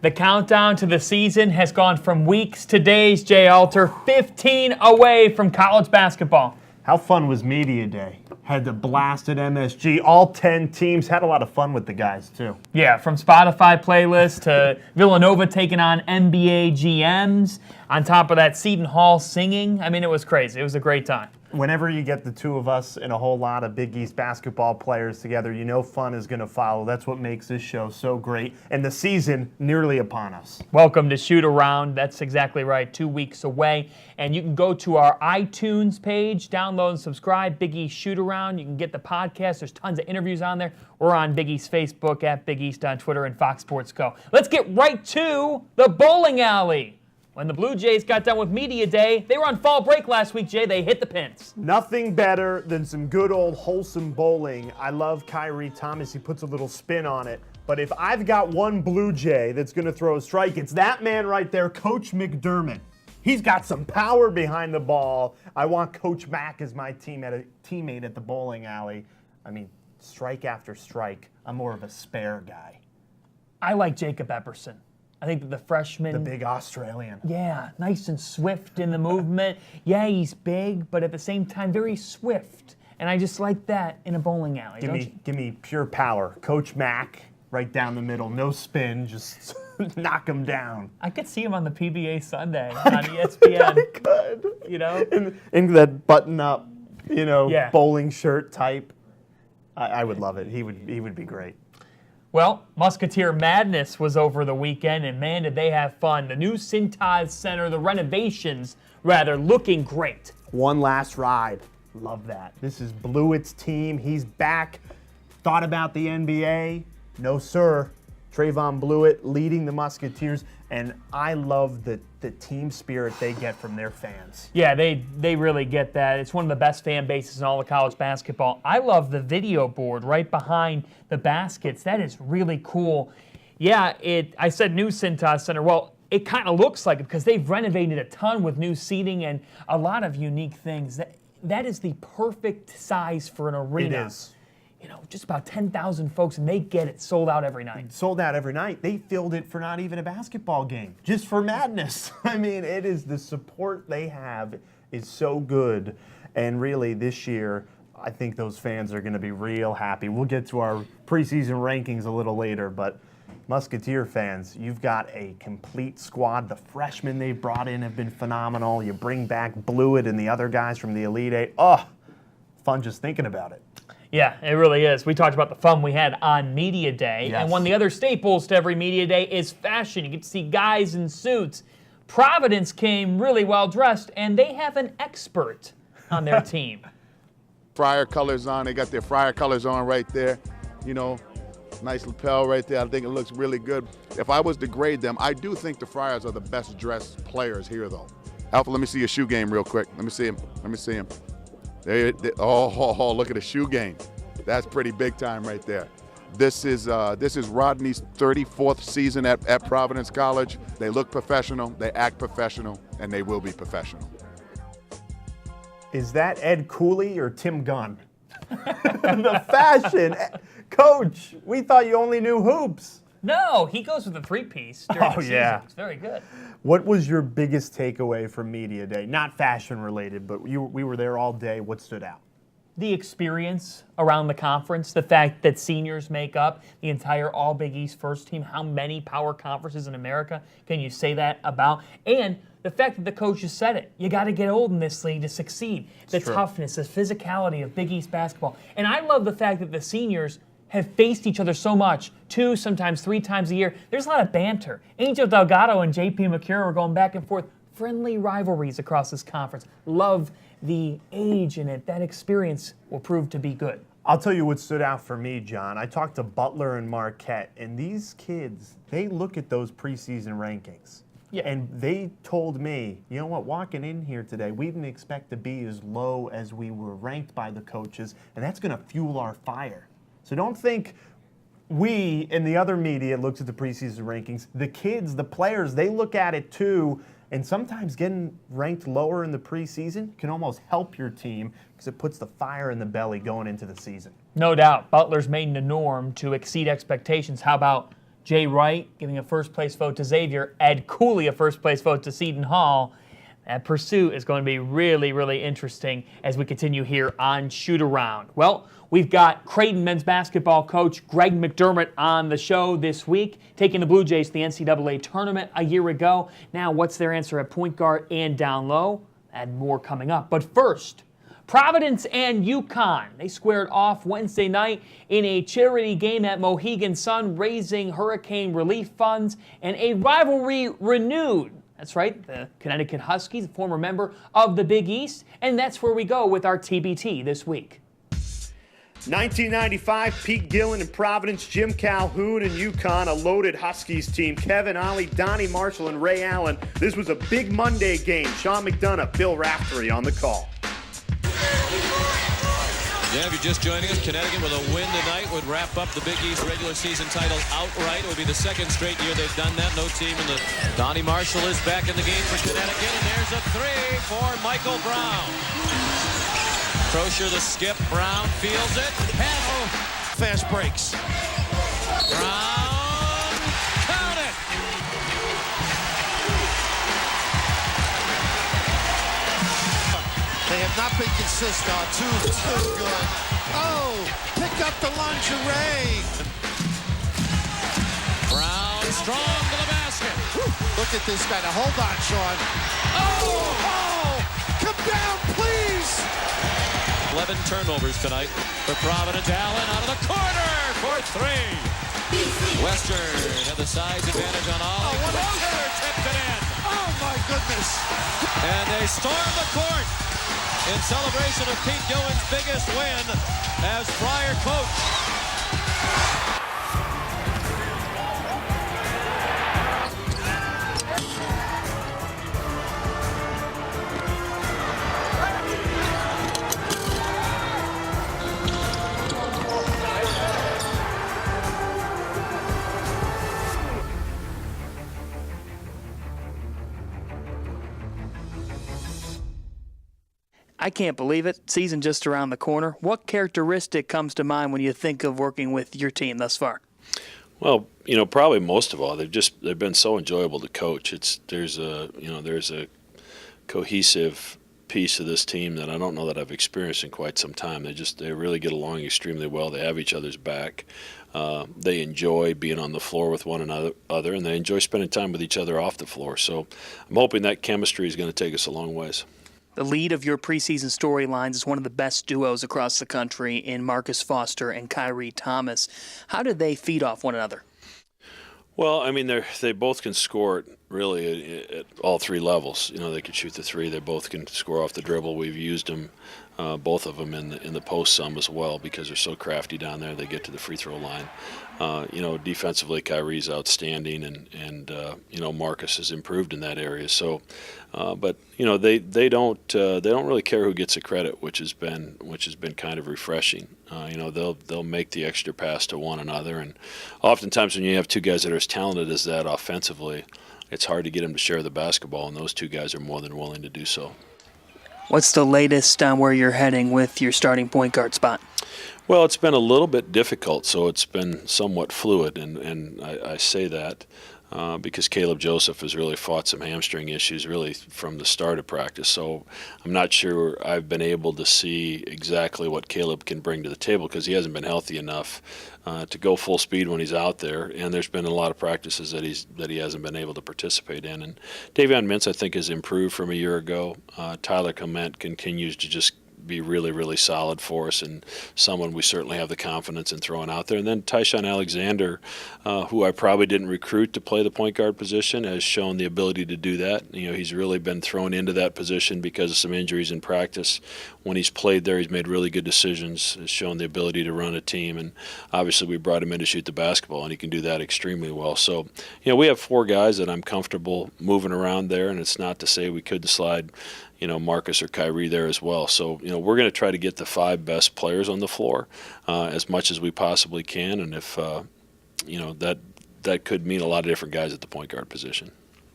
The countdown to the season has gone from weeks to days, Jay Alter. 15 away from college basketball. How fun was Media Day? Had the blast at MSG. All 10 teams had a lot of fun with the guys, too. Yeah, from Spotify playlists to Villanova taking on NBA GMs. On top of that, Seton Hall singing. I mean, it was crazy. It was a great time. Whenever you get the two of us and a whole lot of Big East basketball players together, you know fun is going to follow. That's what makes this show so great. And the season nearly upon us. Welcome to Shoot Around. That's exactly right. 2 weeks away. And you can go to our iTunes page, download and subscribe, Big East Shoot Around. You can get the podcast. There's tons of interviews on there. We're on Big East Facebook, at Big East on Twitter, and Fox Sports Go. Let's get right to the bowling alley. When the Blue Jays got done with Media Day, they were on fall break last week, Jay. They hit the pins. Nothing better than some good old wholesome bowling. I love Kyrie Thomas. He puts a little spin on it. But if I've got one Blue Jay that's going to throw a strike, it's that man right there, Coach McDermott. He's got some power behind the ball. I want Coach Mack as my teammate at the bowling alley. I mean, strike after strike. I'm more of a spare guy. I like Jacob Epperson. I think that the freshman... The big Australian. Yeah, nice and swift in the movement. Yeah, he's big, but at the same time, very swift. And I just like that in a bowling alley, Give me pure power. Coach Mack, right down the middle. No spin, just knock him down. I could see him on the PBA Sunday on ESPN. I could. You know? In that button-up, bowling shirt type. I would love it. He would be great. Well, Musketeer Madness was over the weekend, and man, did they have fun. The new Cintas Center, the renovations, rather, looking great. One last ride. Love that. This is Blewett's team. He's back. Thought about the NBA? No, sir. Trayvon Blewett leading the Musketeers, and I love the team spirit they get from their fans. Yeah, they really get that. It's one of the best fan bases in all of college basketball. I love the video board right behind the baskets. That is really cool. Yeah, I said new Cintas Center. Well, it kind of looks like it because they've renovated a ton with new seating and a lot of unique things. That is the perfect size for an arena. It is. Just about 10,000 folks, and they get it sold out every night. Sold out every night. They filled it for not even a basketball game, just for madness. I mean, it is the support they have is so good. And really, this year, I think those fans are going to be real happy. We'll get to our preseason rankings a little later, but Musketeer fans, you've got a complete squad. The freshmen they brought in have been phenomenal. You bring back Blewett and the other guys from the Elite Eight. Oh, fun just thinking about it. Yeah, it really is. We talked about the fun we had on Media Day. Yes. And one of the other staples to every Media Day is fashion. You get to see guys in suits. Providence came really well dressed, and they have an expert on their team. Friar colors on. They got their Friar colors on right there. Nice lapel right there. I think it looks really good. If I was to grade them, I do think the Friars are the best dressed players here, though. Alpha, let me see your shoe game real quick. Let me see him. Oh, look at the shoe game. That's pretty big time right there. This is Rodney's 34th season at Providence College. They look professional, they act professional, and they will be professional. Is that Ed Cooley or Tim Gunn? The fashion. Coach, we thought you only knew hoops. No, he goes with a three-piece during the season. Yeah. It's very good. What was your biggest takeaway from Media Day? Not fashion-related, but we were there all day. What stood out? The experience around the conference, the fact that seniors make up the entire All Big East first team. How many power conferences in America can you say that about? And the fact that the coaches said it. You got to get old in this league to succeed. The toughness, the physicality of Big East basketball. And I love the fact that the seniors have faced each other so much, 2, sometimes 3 times a year. There's a lot of banter. Angel Delgado and JP McCure were going back and forth. Friendly rivalries across this conference. Love the age in it. That experience will prove to be good. I'll tell you what stood out for me, John. I talked to Butler and Marquette, and these kids, they look at those preseason rankings. Yeah. And they told me, you know what, walking in here today, we didn't expect to be as low as we were ranked by the coaches, and that's going to fuel our fire. So don't think we in the other media looks at the preseason rankings. The kids, the players, they look at it too. And sometimes getting ranked lower in the preseason can almost help your team because it puts the fire in the belly going into the season. No doubt. Butler's made the norm to exceed expectations. How about Jay Wright giving a first-place vote to Xavier, Ed Cooley a first-place vote to Seton Hall. That pursuit is going to be really, really interesting as we continue here on Shoot-Around. Well, we've got Creighton men's basketball coach Greg McDermott on the show this week, taking the Blue Jays to the NCAA tournament a year ago. Now, what's their answer at point guard and down low? And more coming up. But first, Providence and UConn. They squared off Wednesday night in a charity game at Mohegan Sun, raising hurricane relief funds, and a rivalry renewed. That's right, the Connecticut Huskies, a former member of the Big East, and that's where we go with our TBT this week. 1995, Pete Gillen and Providence, Jim Calhoun and UConn, a loaded Huskies team. Kevin Ollie, Donnie Marshall, and Ray Allen. This was a big Monday game. Sean McDonough, Bill Raftery on the call. Yeah, if you're just joining us, Connecticut with a win tonight would wrap up the Big East regular season title outright. It would be the second straight year they've done that. No team in the... Donnie Marshall is back in the game for Connecticut, and there's a three for Michael Brown. Crozier the skip, Brown feels it, and oh, fast breaks. Brown, count it! They have not been consistent. Too good. Oh, pick up the lingerie. Brown strong to the basket. Look at this guy. Now hold on, Sean. Oh, come down, please. 11 turnovers tonight for Providence. Allen out of the corner for three. Western had the size advantage on all. Oh, what a tipped it in. Oh, my goodness. And they storm the court in celebration of Pete Gillen's biggest win as Friar coach. I can't believe it. Season just around the corner. What characteristic comes to mind when you think of working with your team thus far? Well, probably most of all, they've been so enjoyable to coach. There's a cohesive piece of this team that I don't know that I've experienced in quite some time. They really get along extremely well. They have each other's back. They enjoy being on the floor with one another, and they enjoy spending time with each other off the floor. So I'm hoping that chemistry is going to take us a long ways. The lead of your preseason storylines is one of the best duos across the country in Marcus Foster and Kyrie Thomas. How do they feed off one another? Well, I mean, they both can score really at all three levels. They can shoot the three. They both can score off the dribble. We've used them, both of them, in the post some as well because they're so crafty down there. They get to the free throw line. Defensively, Kyrie's outstanding, and Marcus has improved in that area. So, but they don't really care who gets the credit, which has been kind of refreshing. They'll make the extra pass to one another, and oftentimes when you have two guys that are as talented as that offensively, it's hard to get them to share the basketball, and those two guys are more than willing to do so. What's the latest on where you're heading with your starting point guard spot? Well, it's been a little bit difficult, so it's been somewhat fluid, and I say that because Kaleb Joseph has really fought some hamstring issues really from the start of practice. So I'm not sure I've been able to see exactly what Kaleb can bring to the table because he hasn't been healthy enough to go full speed when he's out there, and there's been a lot of practices that he hasn't been able to participate in. And Davion Mintz, I think, has improved from a year ago. Tyler Clement continues to just be really, really solid for us and someone we certainly have the confidence in throwing out there. And then Tyshawn Alexander, who I probably didn't recruit to play the point guard position, has shown the ability to do that. He's really been thrown into that position because of some injuries in practice. When he's played there, he's made really good decisions, has shown the ability to run a team, and obviously we brought him in to shoot the basketball, and he can do that extremely well. So, we have four guys that I'm comfortable moving around there, and it's not to say we couldn't slide Marcus or Kyrie there as well. So, we're going to try to get the five best players on the floor as much as we possibly can. And if, that could mean a lot of different guys at the point guard position.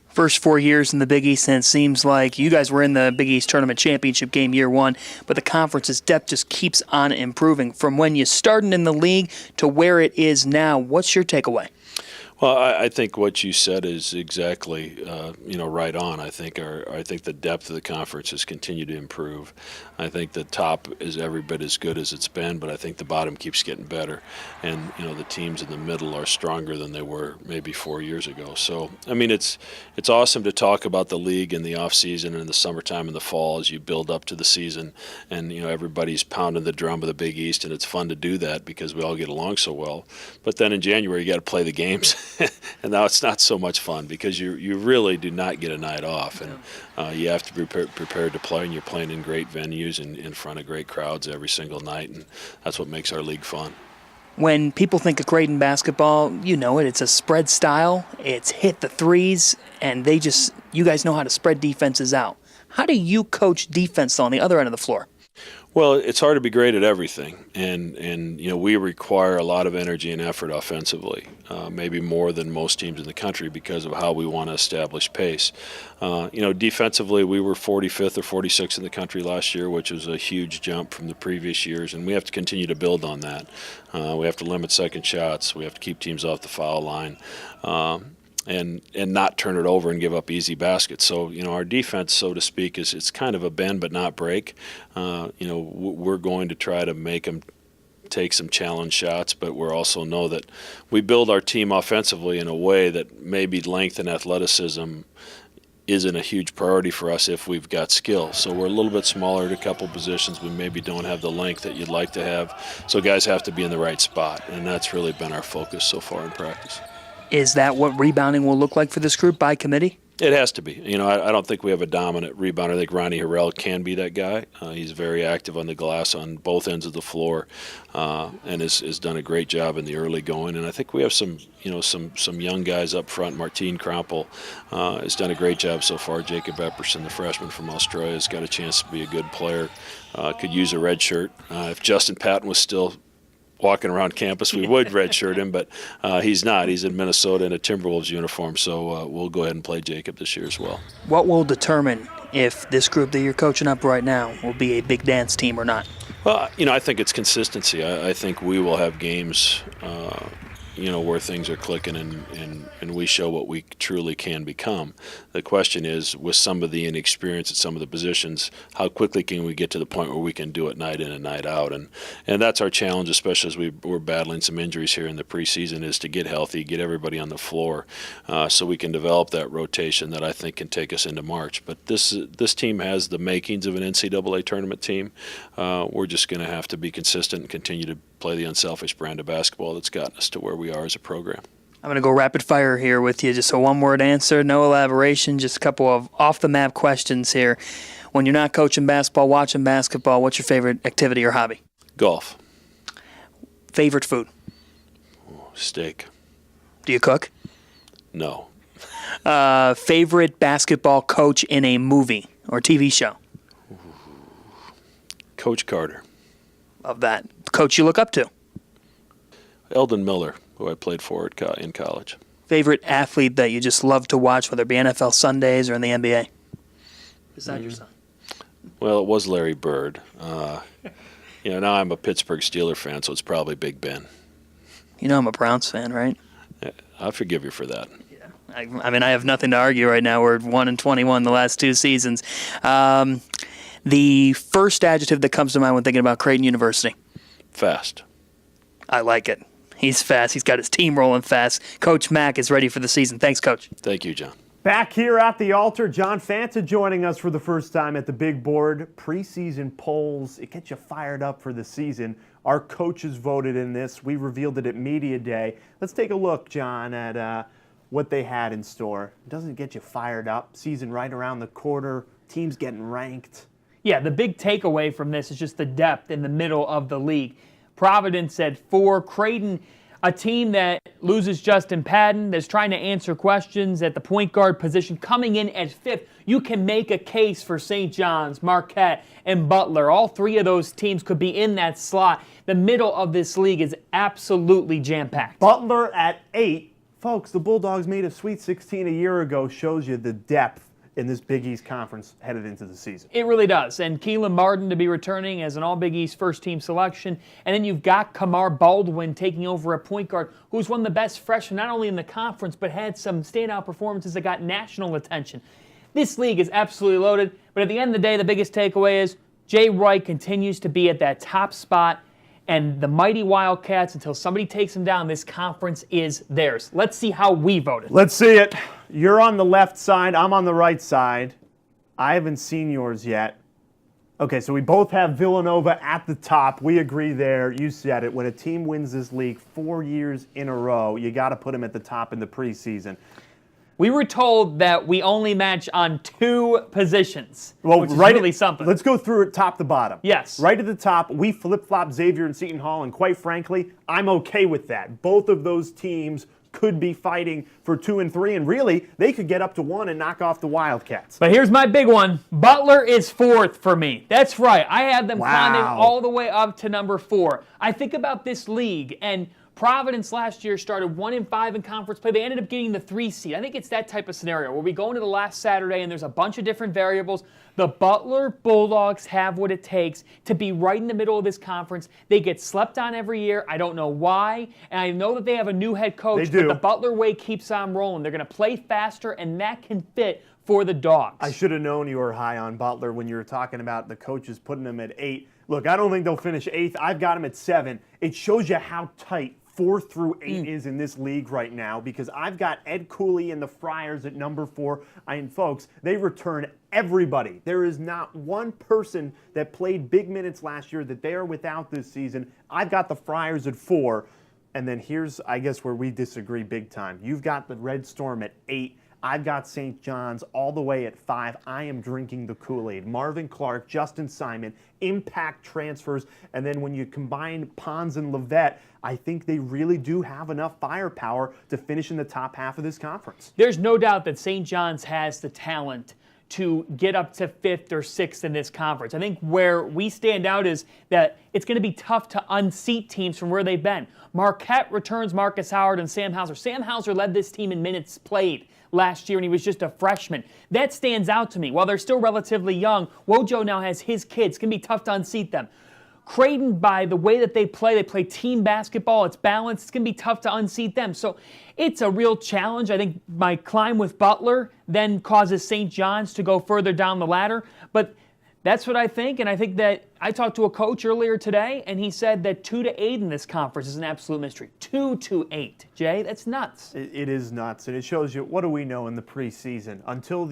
First 4 years in the Big East, and it seems like you guys were in the Big East Tournament Championship game year one, but the conference's depth just keeps on improving. From when you started in the league to where it is now, what's your takeaway? Well, I think what you said is exactly, right on. I think the depth of the conference has continued to improve. I think the top is every bit as good as it's been, but I think the bottom keeps getting better. And, the teams in the middle are stronger than they were maybe 4 years ago. So, I mean, it's awesome to talk about the league in the off season and in the summertime and the fall as you build up to the season. And, everybody's pounding the drum of the Big East, and it's fun to do that because we all get along so well. But then in January, you got to play the games. And now it's not so much fun because you really do not get a night off, and you have to be prepared to play, and you're playing in great venues and in front of great crowds every single night, and that's what makes our league fun. When people think of Creighton basketball, it's a spread style, it's hit the threes, and you guys know how to spread defenses out. How do you coach defense on the other end of the floor? Well, it's hard to be great at everything, and we require a lot of energy and effort offensively, maybe more than most teams in the country because of how we want to establish pace. Defensively, we were 45th or 46th in the country last year, which was a huge jump from the previous years, and we have to continue to build on that. We have to limit second shots. We have to keep teams off the foul line. And not turn it over and give up easy baskets. So, our defense, so to speak, it's kind of a bend but not break. We're going to try to make them take some challenge shots, but we also know that we build our team offensively in a way that maybe length and athleticism isn't a huge priority for us if we've got skill. So we're a little bit smaller at a couple positions. We maybe don't have the length that you'd like to have. So guys have to be in the right spot, and that's really been our focus so far in practice. Is that what rebounding will look like for this group by committee? It has to be. I don't think we have a dominant rebounder. I think Ronnie Harrell can be that guy. He's very active on the glass on both ends of the floor, and has done a great job in the early going. And I think we have some young guys up front. Martine Krampel has done a great job so far. Jacob Epperson, the freshman from Australia, has got a chance to be a good player. Could use a red shirt. If Justin Patton was still walking around campus, we would redshirt him, but he's not. He's in Minnesota in a Timberwolves uniform, so we'll go ahead and play Jacob this year as well. What will determine if this group that you're coaching up right now will be a big dance team or not? Well, I think it's consistency. I think we will have games, where things are clicking and we show what we truly can become. The question is, with some of the inexperience at some of the positions, how quickly can we get to the point where we can do it night in and night out? And that's our challenge, especially as we're battling some injuries here in the preseason, is to get healthy, get everybody on the floor, so we can develop that rotation that I think can take us into March. But this team has the makings of an NCAA tournament team. We're just going to have to be consistent and continue to play the unselfish brand of basketball that's gotten us to where we are as a program. I'm going to go rapid fire here with you. Just a one-word answer, no elaboration, just a couple of off-the-map questions here. When you're not coaching basketball, watching basketball, what's your favorite activity or hobby? Golf. Favorite food? Steak. Do you cook? No. Favorite basketball coach in a movie or TV show? Coach Carter. Love that. Coach you look up to? Eldon Miller, who I played for in college. Favorite athlete that you just love to watch, whether it be NFL Sundays or in the NBA? Besides your son. Well, it was Larry Bird. Now I'm a Pittsburgh Steelers fan, so it's probably Big Ben. I'm a Browns fan, right? I forgive you for that. Yeah. I have nothing to argue right now. We're 1-21 the last two seasons. The first adjective that comes to mind when thinking about Creighton University? Fast. I like it. He's fast. He's got his team rolling fast. Coach Mack is ready for the season. Thanks, Coach. Thank you, John. Back here at the altar, John Fanta joining us for the first time at the big board. Preseason polls, it gets you fired up for the season. Our coaches voted in this. We revealed it at Media Day. Let's take a look, John, at what they had in store. Doesn't it get you fired up? Season right around the corner, teams getting ranked. Yeah, the big takeaway from this is just the depth in the middle of the league. Providence at 4, Creighton, a team that loses Justin Patton, that's trying to answer questions at the point guard position, coming in at 5th. You can make a case for St. John's, Marquette, and Butler. All three of those teams could be in that slot. The middle of this league is absolutely jam-packed. Butler at 8. Folks, the Bulldogs made a Sweet 16 a year ago, shows you the depth in this Big East Conference headed into the season. It really does. And Keelan Martin to be returning as an All Big East first-team selection. And then you've got Kamar Baldwin taking over at point guard, who's one of the best freshmen, not only in the conference, but had some standout performances that got national attention. This league is absolutely loaded. But at the end of the day, the biggest takeaway is Jay Wright continues to be at that top spot. And the mighty Wildcats, until somebody takes them down, this conference is theirs. Let's see how we voted. Let's see it. You're on the left side. I'm on the right side. I haven't seen yours yet. Okay, so we both have Villanova at the top. We agree there. You said it. When a team wins this league 4 years in a row, you got to put them at the top in the preseason. We were told that we only match on 2 positions, which is right really something. Let's go through it top to bottom. Yes. Right at the top, we flip-flop Xavier and Seton Hall, and quite frankly, I'm okay with that. Both of those teams could be fighting for 2 and 3, and really, they could get up to 1 and knock off the Wildcats. But here's my big one. Butler is 4th for me. That's right. I had them climbing all the way up to number 4. I think about this league, and Providence last year started 1-5 in conference play. They ended up getting the 3 seed. I think it's that type of scenario where we go into the last Saturday and there's a bunch of different variables. The Butler Bulldogs have what it takes to be right in the middle of this conference. They get slept on every year. I don't know why. And I know that they have a new head coach, but the Butler way keeps on rolling. They're going to play faster, and that can fit for the Dogs. I should have known you were high on Butler when you were talking about the coaches putting them at 8. Look, I don't think they'll finish 8th. I've got them at 7. It shows you how tight 4 through 8 is in this league right now, because I've got Ed Cooley and the Friars at number 4. And folks, they return everybody. There is not one person that played big minutes last year that they are without this season. I've got the Friars at 4. And then here's, I guess, where we disagree big time. You've got the Red Storm at 8. I've got St. John's all the way at 5. I am drinking the Kool-Aid. Marvin Clark, Justin Simon, impact transfers. And then when you combine Pons and Levette, I think they really do have enough firepower to finish in the top half of this conference. There's no doubt that St. John's has the talent to get up to 5th or 6th in this conference. I think where we stand out is that it's going to be tough to unseat teams from where they've been. Marquette returns Marcus Howard and Sam Hauser. Sam Hauser led this team in minutes played last year, and he was just a freshman. That stands out to me. While they're still relatively young, Wojo now has his kids. It's going to be tough to unseat them. Creighton, by the way that they play team basketball, it's balanced. It's going to be tough to unseat them. So it's a real challenge. I think my climb with Butler then causes St. John's to go further down the ladder. But that's what I think, and I think that I talked to a coach earlier today, and he said that 2 to 8 in this conference is an absolute mystery. 2 to 8. Jay, that's nuts. It is nuts, and it shows you, what do we know in the preseason? Until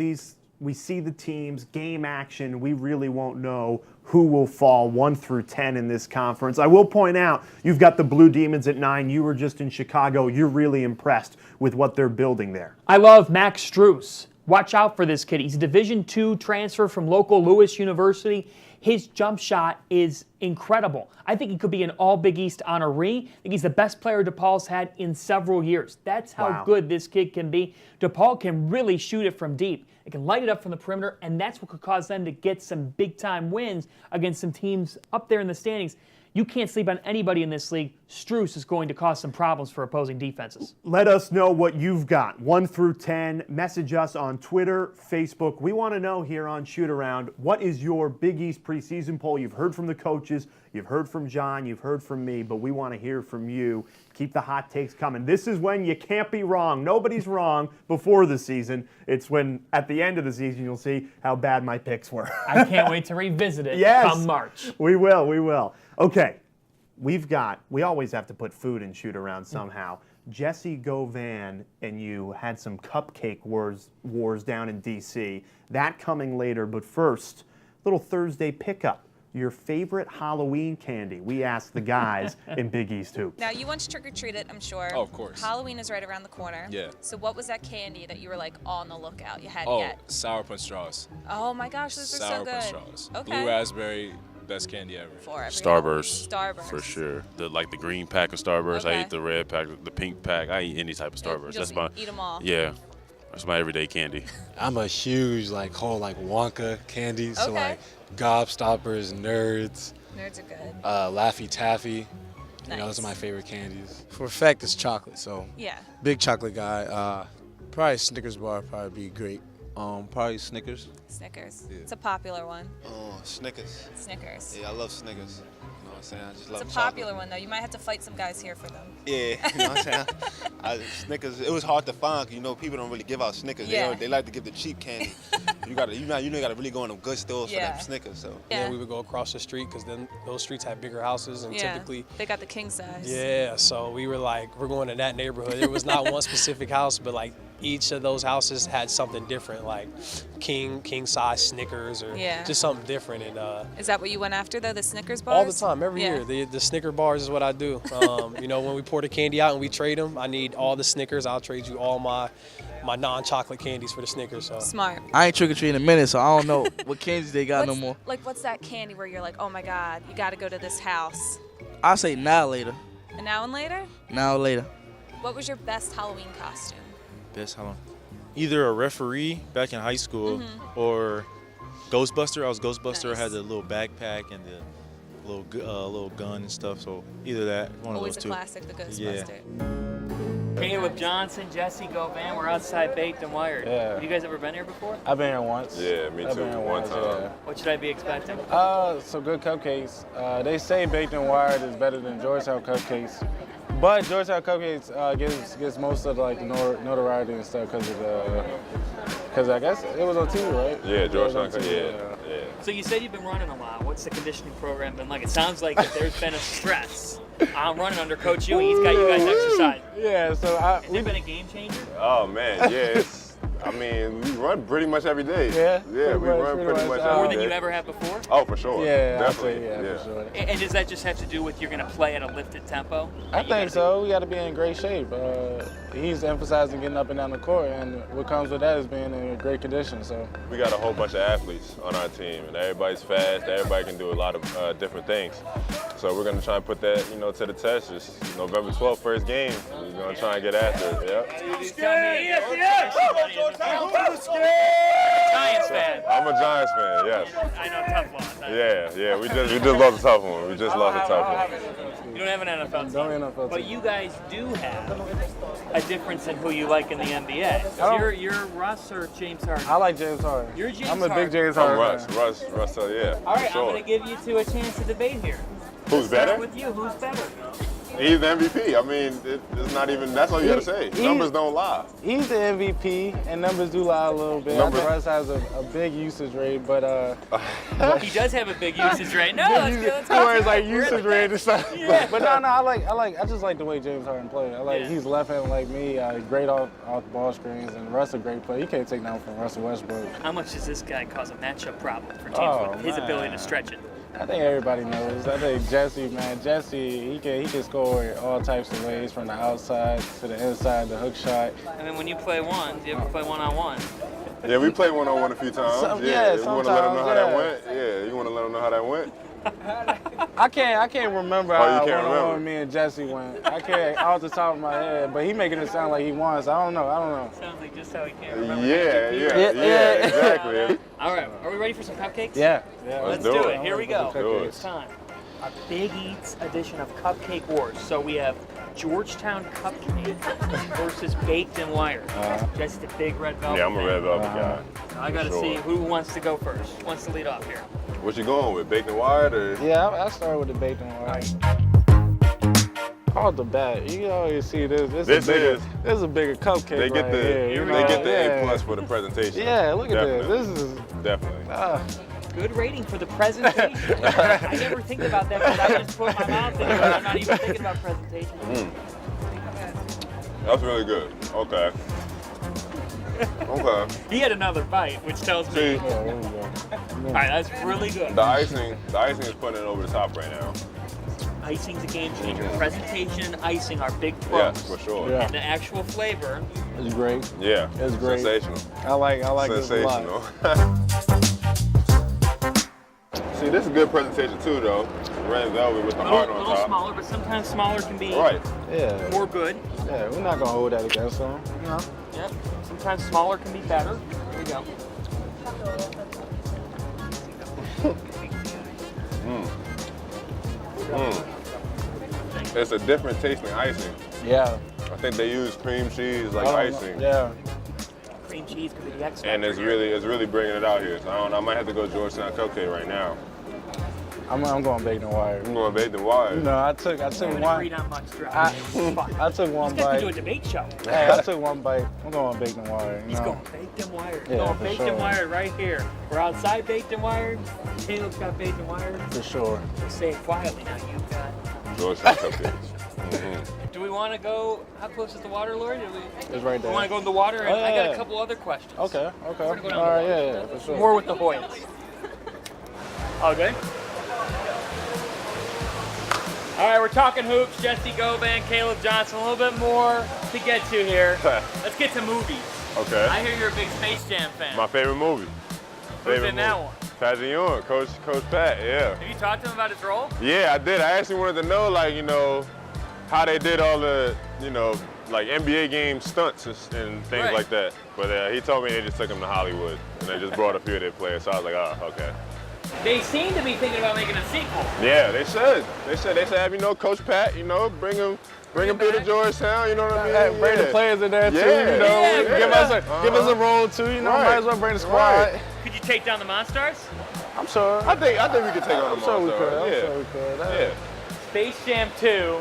we see the teams, game action, we really won't know who will fall 1 through 10 in this conference. I will point out, you've got the Blue Demons at 9. You were just in Chicago. You're really impressed with what they're building there. I love Max Strus. Watch out for this kid. He's a Division II transfer from local Lewis University. His jump shot is incredible. I think he could be an All Big East honoree. I think he's the best player DePaul's had in several years. That's how good this kid can be. DePaul can really shoot it from deep. It can light it up from the perimeter, and that's what could cause them to get some big-time wins against some teams up there in the standings. You can't sleep on anybody in this league. Strus is going to cause some problems for opposing defenses. Let us know what you've got, 1 through 10. Message us on Twitter, Facebook. We want to know here on Shootaround, what is your Big East preseason poll? You've heard from the coaches, you've heard from John, you've heard from me, but we want to hear from you. Keep the hot takes coming. This is when you can't be wrong. Nobody's wrong before the season. It's when, at the end of the season, you'll see how bad my picks were. I can't wait to revisit it come March. We will. Okay, we always have to put food in Shootaround somehow. Jessie, Govan, and you had some Cupcake Wars down in D.C. That coming later, but first, little Thursday pickup. Your favorite Halloween candy? We asked the guys in Big East Hoops. Now, you once trick-or-treated, I'm sure. Oh, of course. Halloween is right around the corner. Yeah. So what was that candy that you were, like, on the lookout? You hadn't Oh, yet? Sour Punch Straws. Oh, my gosh, those are so Sour good. Punch Straws. Okay. Blue raspberry, best candy ever. Starburst. Starburst. For sure. The green pack of Starburst. Okay. I eat the red pack, the pink pack. I eat any type of Starburst. Just eat them all. Yeah. That's my everyday candy. I'm a huge whole Wonka candy. So Okay. Gobstoppers, Nerds. Nerds are good. Laffy Taffy. Nice. Those are my favorite candies. For a fact, it's chocolate. So Yeah. big chocolate guy. Probably Snickers bar probably be great. Probably Snickers. Snickers. It's a popular one. Oh, Snickers. Snickers. Yeah, I love Snickers. You know what I'm saying? I just love It's a chocolate. popular one, though. You might have to fight some guys here for them. Yeah, you know what I'm saying? Snickers, it was hard to find 'cause, you know, people don't really give out Snickers. Yeah. They like to give the cheap candy. you gotta really go in them good stores for Yeah. that Snickers. So. Yeah. We would go across the street because then those streets have bigger houses and typically. They got the king size. Yeah, so we were like, we're going to that neighborhood. There was not one specific house, but like each of those houses had something different, like king size Snickers or just something different. And Is that what you went after, though, the Snickers bars? all the time, every year, the Snicker bars is what I do. You know, when we pour the candy out and we trade them, I need all the Snickers. I'll trade you all my non-chocolate candies for the Snickers. So Smart. I ain't trick-or-treating in a minute, so I don't know what candies they got no more. Like, what's that candy where you're like, oh my God, you got to go to this house? I say now later. An hour later? Now later. What was your best Halloween costume? Best Halloween. Either a referee back in high school or Ghostbuster. I was Ghostbuster. Nice. I had the little backpack and the little gun and stuff. So either that, one Always of those two. a classic, the Ghostbuster. Yeah. Caleb Johnson, Jessie, Govan, we're outside Baked and Wired. Yeah. Have you guys ever been here before? I've been here once. Yeah, me I've too. been here One once, time. yeah. What should I be expecting? Some good cupcakes. They say Baked and Wired is better than Georgetown cupcakes, but Georgetown cupcakes gets most of like notoriety and stuff because I guess it was on TV, right? Yeah, Georgetown. TV, Yeah. So you said you've been running a lot. What's the conditioning program been like? It sounds like that there's been a stress. I'm running under Coach Ewing. He's got you guys exercising. Yeah, so Has it been a game changer? Oh man, yeah. I mean, we run pretty much every day. Yeah? Yeah, we run pretty much More every than day. you ever have before? Oh, for sure. Yeah, I'd definitely. say, yeah, for sure. And does that just have to do with you're going to play at a lifted tempo? I think so. We got to be in great shape. He's emphasizing getting up and down the court, and what comes with that is being in great condition. So We got a whole bunch of athletes on our team, and everybody's fast. Everybody can do a lot of different things. So we're gonna try and put that, to the test. Just November 12th, first game. We're gonna try and get after it. Giants fan. I'm a Giants fan. Yes. I know, tough loss. Yeah. We just lost a tough one. We just lost a tough one. You don't have an NFL team, but you guys do have a difference in who you like in the NBA. You're Russ or James Harden? I like James Harden. You're James I'm a Harden. big James I'm Harden. Russ, yeah. All right, for sure. I'm going to give you two a chance to debate here. Who's Start better? with you. Who's better? He's the MVP. I mean, it's not even, that's all you gotta say. Numbers don't lie. He's the MVP, and numbers do lie a little bit. I think Russ has a big usage rate, but He does have a big usage rate. No, let's go. Where it's like usage rate and stuff. Yeah. But no, I just like the way James Harden plays. He's left-handed like me, great off ball screens, and Russ a great player. You can't take down from Russell Westbrook. How much does this guy cause a matchup problem for teams with his ability to stretch it? I think everybody knows. I think Jessie, he can score all types of ways, from the outside to the inside, the hook shot. I mean, when you play one, do you ever play one-on-one? Yeah, we played one-on-one a few times. You want to let them know how that went? Yeah, you want to let them know how that went? I can't remember Oh, you how can't remember? me and Jessie went. I can't off the top of my head, but he making it sound like he won. So I don't know. Sounds like just how he can't remember. Yeah, exactly. All right, are we ready for some cupcakes? Yeah. Let's do it. Here we go. Let's do it. It's time. A Big Eats edition of Cupcake Wars. So we have Georgetown Cupcake versus Baked and Wired. Just a big red velvet. Yeah, I'm a red velvet guy. I got to see who wants to go first. Who wants to lead off here? What you going with, baked and wired or? Yeah, I started with the baked and wired. Off the bat, you always see this. This is a bigger cupcake. They get the A+ for the presentation. Yeah, look at this. This is definitely. Good rating for the presentation. I never think about that because I just put my mouth in it. I'm not even thinking about presentation. That's really good. Okay. He had another bite, which tells me. All right, that's really good. The icing is putting it over the top right now. Icing's a game changer. Presentation and icing are big pros. Yes, for sure. Yeah. And the actual flavor. It's great. Yeah, it's great. Sensational. I like this a lot. See, this is good presentation too, though. Red velvet with the heart on top. A little smaller, but sometimes smaller can be more good. Yeah, we're not gonna hold that against them. No. Yep. Sometimes smaller can be better. Here we go. It's a different tasting icing. Yeah. I think they use cream cheese like icing. Yeah. cream cheese could be the X factor. And it's really bringing it out here. So I don't know, I might have to go Georgetown Cupcake right now. I'm going baked and wired. I'm going baked and wired. No, I took one. I took one bite. Do a debate show. Hey, I took one bite. I'm going baked and wired. He's going baked and wired. Yeah, going for baked sure. and wired right here. We're outside baked and wired. Caleb's got baked and wired. For sure. Let's say it quietly now. You've got Georgetown Cupcakes. Do we want to go? How close is the water, Lord? It's right there. We want to go in the water? Oh, yeah, I got yeah. a couple other questions. Okay. We're gonna go down All right, the water. yeah, for sure. More with the Hoyas. All good? All right, we're talking hoops. Jessie, Govan, Kaleb Johnson. A little bit more to get to here. Let's get to movies. Okay. I hear you're a big Space Jam fan. My favorite movie. Who's in that one? Patrick Ewing, Coach Pat, yeah. Have you talked to him about his role? Yeah, I did. I actually wanted to know, like, how they did all the, like NBA game stunts and things like that. But he told me they just took him to Hollywood and they just brought a few of their players. So I was like, oh, okay. They seem to be thinking about making a sequel. Yeah, they should. They said have, Coach Pat, bring him through to Georgetown, you know what I mean? Bring the players in there too, give us a role too, might as well bring the squad. Right. Could you take down the Monstars? I'm sure. I think we could take on the Monstars. I'm sure we could. Yeah. Space Jam 2,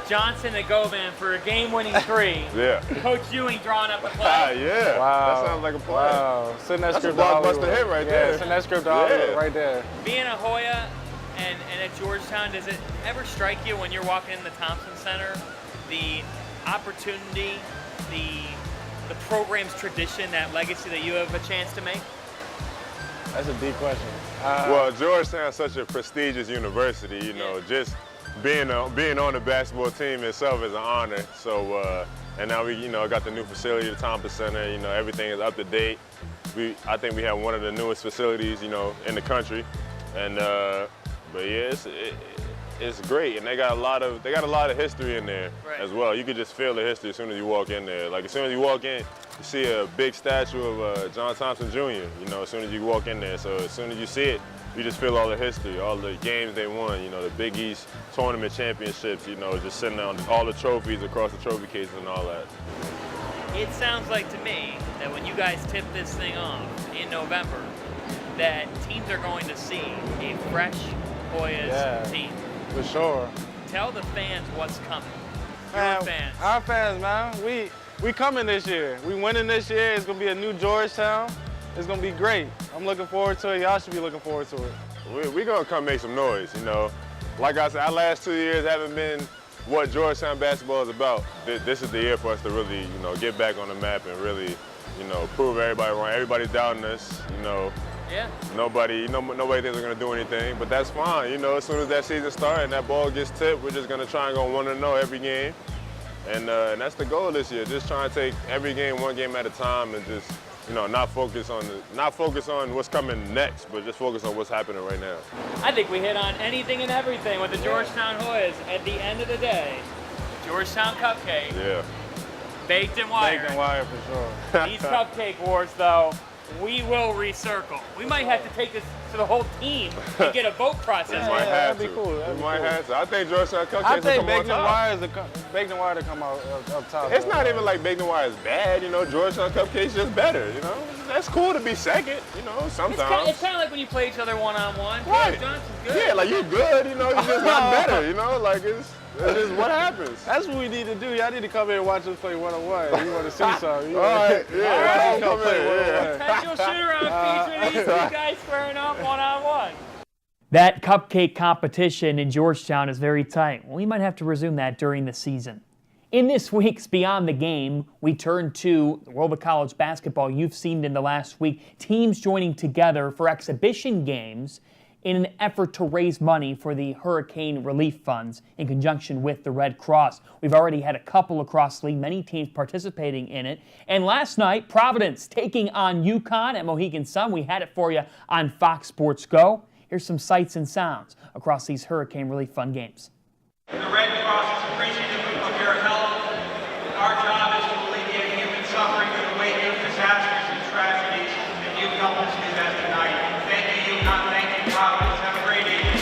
Johnson and Govan for a game-winning 3. Yeah. Coach Ewing drawing up a play. Yeah. Wow. That sounds like a plan. Wow. Send that That's script a to Hollywood. blockbuster hit right there. Send that script to Hollywood right there. Being a Hoya and at Georgetown, does it ever strike you when you're walking in the Thompson Center, the opportunity, the program's tradition, that legacy that you have a chance to make? That's a deep question. Well, Georgetown is such a prestigious university, just being on the basketball team itself is an honor. So, and now we, got the new facility, the Thompson Center, everything is up to date. I think we have one of the newest facilities, in the country. And, but yeah, it's great. And they got a lot of history in there as well. You could just feel the history as soon as you walk in there. Like as soon as you walk in, you see a big statue of John Thompson Jr., as soon as you walk in there. So as soon as you see it, you just feel all the history, all the games they won, the Big East tournament championships, just sitting on all the trophies across the trophy cases and all that. It sounds like to me that when you guys tip this thing off in November, that teams are going to see a fresh Hoyas team. For sure. Tell the fans what's coming. Your fans. Our fans, man. We coming this year. We winning this year. It's gonna be a new Georgetown. It's gonna be great. I'm looking forward to it. Y'all should be looking forward to it. We're gonna come make some noise, Like I said, our last 2 years haven't been what Georgetown basketball is about. This is the year for us to really, get back on the map and really, prove everybody wrong. Everybody's doubting us, Yeah. Nobody thinks we're gonna do anything, but that's fine. As soon as that season starts and that ball gets tipped, we're just gonna try and go 1-0 every game, and that's the goal this year. Just trying to take every game one game at a time and just, not focus on what's coming next, but just focus on what's happening right now. I think we hit on anything and everything with the Georgetown Hoyas. At the end of the day, Georgetown Cupcake. Yeah. Baked and wired. Baked and wired for sure. These Cupcake Wars, though, we will recircle. We might have to take this to the whole team and get a vote process. That'd be cool. Have to. I think Georgetown Cupcakes I think baked and wire to come out up top. It's not even like baked and wire is bad, Georgetown Cupcakes just better, That's cool to be second, sometimes. It's kind of like when you play each other one-on-one. Right. Johnson's good. Yeah, like you good, you just not better, like it's just what happens. That's what we need to do. Y'all need to come here and watch us play one-on-one. You want to see something. All right, yeah. Come here. Potential shoot-around featuring these two guys squaring up one-on-one. That cupcake competition in Georgetown is very tight. We might have to resume that during the season. In this week's Beyond the Game, we turn to the world of college basketball. You've seen in the last week teams joining together for exhibition games in an effort to raise money for the hurricane relief funds in conjunction with the Red Cross. We've already had a couple across the league, many teams participating in it. And last night, Providence taking on UConn at Mohegan Sun. We had it for you on Fox Sports Go. Here's some sights and sounds across these hurricane relief fund games. The Red Cross is appreciative of your help. Our job is to alleviate human suffering in the wake of disasters and tragedies, and you've helped us do that tonight. Thank you, UConn. Thank you, Providence. Have a great evening.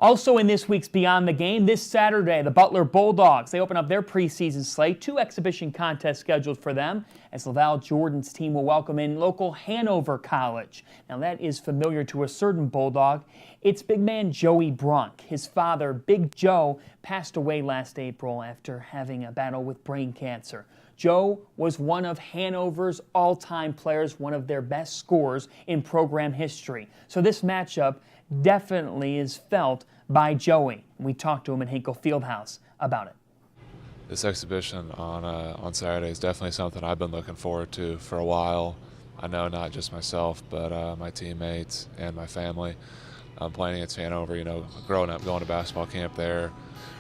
Also in this week's Beyond the Game, this Saturday, the Butler Bulldogs, they open up their preseason slate. 2 exhibition contests scheduled for them as LaValle Jordan's team will welcome in local Hanover College. Now that is familiar to a certain Bulldog. It's big man Joey Brunk. His father, Big Joe, passed away last April after having a battle with brain cancer. Joe was one of Hanover's all-time players, one of their best scorers in program history. So this matchup definitely is felt by Joey. We talked to him at Hinkle Fieldhouse about it. This exhibition on Saturday is definitely something I've been looking forward to for a while. I know not just myself, but my teammates and my family. Playing against Hanover, growing up, going to basketball camp there,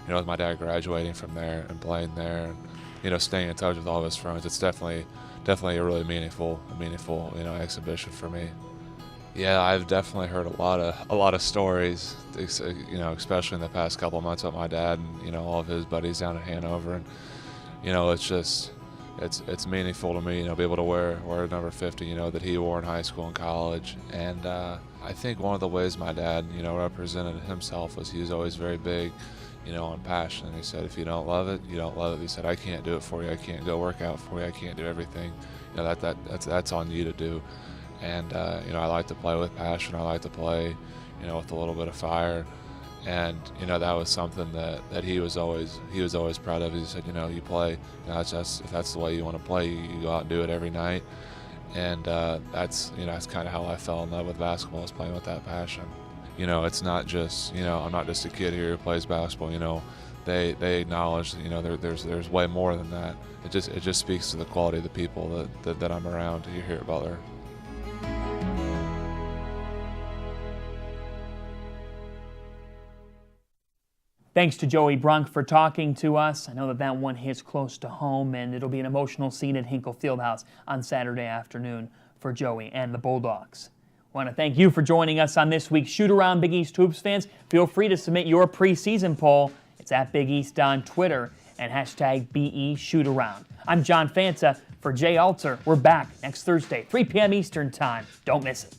with my dad graduating from there and playing there, and staying in touch with all of his friends. It's definitely a really meaningful exhibition for me. Yeah, I've definitely heard a lot of stories, especially in the past couple of months with my dad and all of his buddies down at Hanover, and it's meaningful to me, be able to wear number 50, that he wore in high school and college, and I think one of the ways my dad, represented himself was he was always very big, on passion. He said, if you don't love it, you don't love it. He said, I can't do it for you. I can't go work out for you. I can't do everything. That's on you to do. And I like to play with passion. I like to play, with a little bit of fire. And that was something that he was always proud of. He said, you play. If that's the way you want to play, you go out and do it every night. And that's kind of how I fell in love with basketball, is playing with that passion. It's not just I'm not just a kid here who plays basketball. They acknowledge there's way more than that. It just speaks to the quality of the people that I'm around here at Butler. Thanks to Joey Brunk for talking to us. I know that one hits close to home, and it'll be an emotional scene at Hinkle Fieldhouse on Saturday afternoon for Joey and the Bulldogs. I want to thank you for joining us on this week's Shoot-Around Big East Hoops fans. Feel free to submit your preseason poll. It's at Big East on Twitter and hashtag #BeShootaround. I'm John Fanta for Jay Alter. We're back next Thursday, 3 p.m. Eastern Time. Don't miss it.